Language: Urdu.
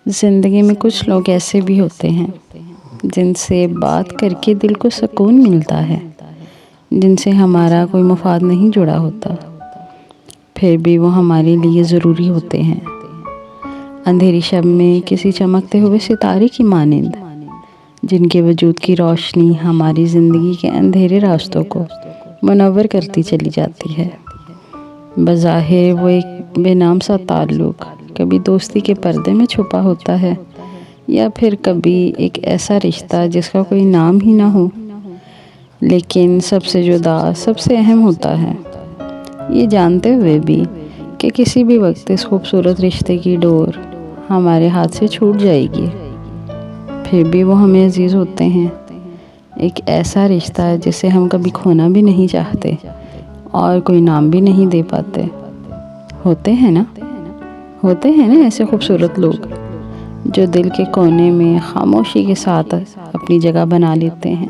زندگی میں کچھ لوگ ایسے بھی ہوتے ہیں جن سے بات کر کے دل کو سکون ملتا ہے، جن سے ہمارا کوئی مفاد نہیں جڑا ہوتا، پھر بھی وہ ہمارے لیے ضروری ہوتے ہیں۔ اندھیری شب میں کسی چمکتے ہوئے ستارے کی مانند، جن کے وجود کی روشنی ہماری زندگی کے اندھیرے راستوں کو منور کرتی چلی جاتی ہے۔ بظاہر وہ ایک بے نام سا تعلق کبھی دوستی کے پردے میں چھپا ہوتا ہے، یا پھر کبھی ایک ایسا رشتہ جس کا کوئی نام ہی نہ ہو، لیکن سب سے جدا، سب سے اہم ہوتا ہے، یہ جانتے ہوئے بھی کہ کسی بھی وقت اس خوبصورت رشتے کی ڈور ہمارے ہاتھ سے چھوٹ جائے گی، پھر بھی وہ ہمیں عزیز ہوتے ہیں۔ ایک ایسا رشتہ جسے ہم کبھی کھونا بھی نہیں چاہتے اور کوئی نام بھی نہیں دے پاتے۔ ہوتے ہیں نا ایسے خوبصورت لوگ جو دل کے کونے میں خاموشی کے ساتھ اپنی جگہ بنا لیتے ہیں۔